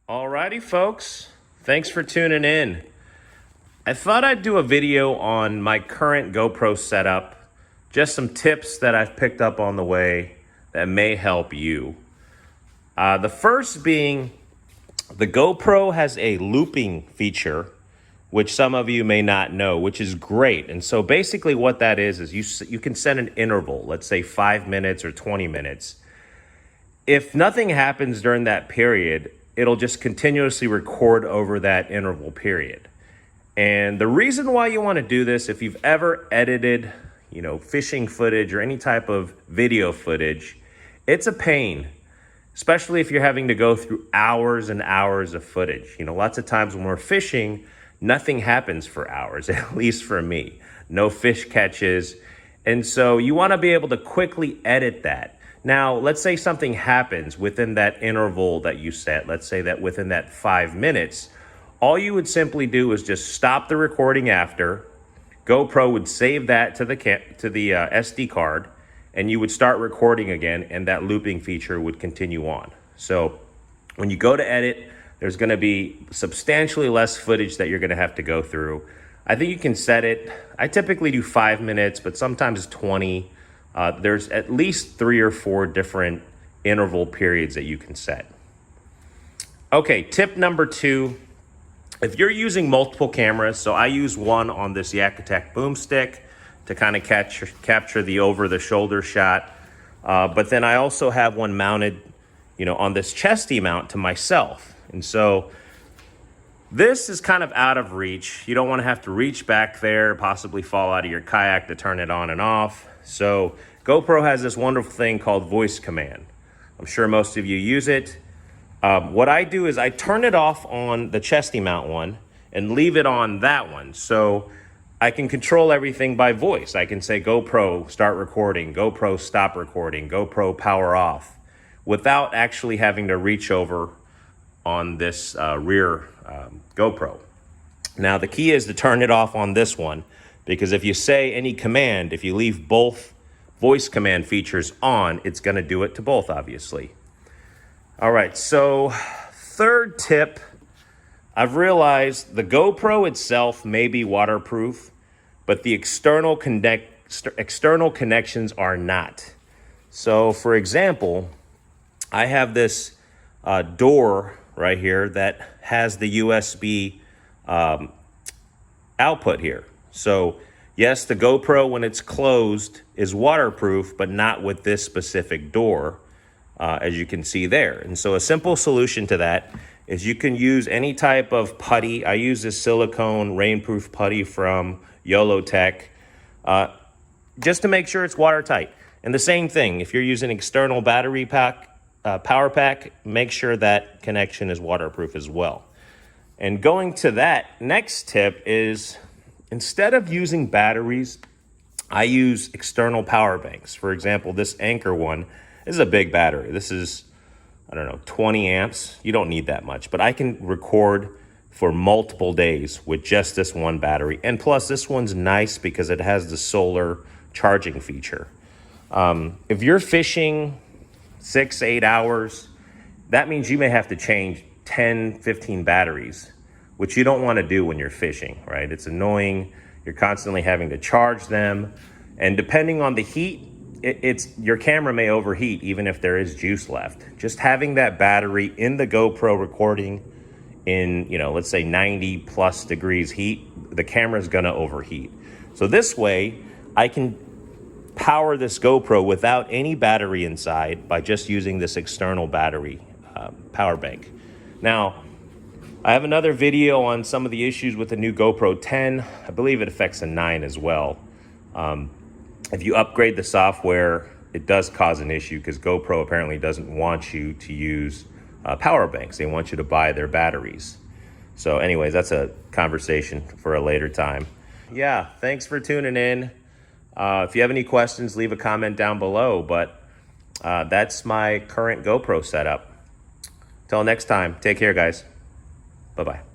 Alrighty, folks. Thanks for tuning in. I thought I'd do a video on my current GoPro setup, just some tips that I've picked up on the way that may help you. The first being the GoPro has a looping feature, which some of you may not know, which is great. And so basically what that is you can set an interval, let's say 5 minutes or 20 minutes. If nothing happens during that period, it'll just continuously record over that interval period. And the reason why you want to do this, if you've ever edited, fishing footage or any type of video footage, it's a pain, especially if you're having to go through hours and hours of footage. Lots of times when we're fishing, nothing happens for hours, at least for me. No fish catches. And so you want to be able to quickly edit that. Now, let's say something happens within that interval that you set. Let's say that within that 5 minutes, all you would simply do is just stop the recording after. GoPro would save that to the SD card, and you would start recording again, and that looping feature would continue on. So when you go to edit, there's going to be substantially less footage that you're going to have to go through. I think you can set it. I typically do 5 minutes, but sometimes 20. There's at least 3 or 4 different interval periods that you can set. Okay, tip number 2. If you're using multiple cameras, so I use one on this KAYAK boomstick to kind of capture the over-the-shoulder shot. But then I also have one mounted, on this chesty mount to myself. And so this is kind of out of reach. You don't want to have to reach back there, possibly fall out of your kayak to turn it on and off. So GoPro has this wonderful thing called voice command. I'm sure most of you use it. What I do is I turn it off on the chesty mount one and leave it on that one. So I can control everything by voice. I can say GoPro start recording, GoPro stop recording, GoPro power off, without actually having to reach over on this rear GoPro. Now the key is to turn it off on this one, because if you say any command, if you leave both voice command features on, it's going to do it to both, obviously. All right, so third tip, I've realized the GoPro itself may be waterproof, but the external connections are not. So for example, I have this door right here that has the USB output here. So yes, the GoPro, when it's closed, is waterproof, but not with this specific door, as you can see there. And so a simple solution to that is you can use any type of putty. I use this silicone rainproof putty from YOLO Tech, just to make sure it's watertight. And the same thing, if you're using external battery pack, power pack, make sure that connection is waterproof as well. And going to that next tip is, instead of using batteries, I use external power banks. For example, this Anchor one is a big battery. This is, 20 amps. You don't need that much, but I can record for multiple days with just this one battery. And plus, this one's nice because it has the solar charging feature. If you're fishing 6-8 hours, that means you may have to change 10-15 batteries, which you don't want to do when you're fishing, right? It's annoying. You're constantly having to charge them. And depending on the heat, your camera may overheat even if there is juice left. Just having that battery in the GoPro recording in, let's say 90 plus degrees heat, the camera's gonna overheat. So this way, I can power this GoPro without any battery inside by just using this external battery power bank. Now, I have another video on some of the issues with the new GoPro 10. I believe it affects a 9 as well. If you upgrade the software, it does cause an issue because GoPro apparently doesn't want you to use power banks. They want you to buy their batteries. So anyways, that's a conversation for a later time. Yeah, thanks for tuning in. If you have any questions, leave a comment down below. But that's my current GoPro setup. Till next time, take care, guys. Bye-bye.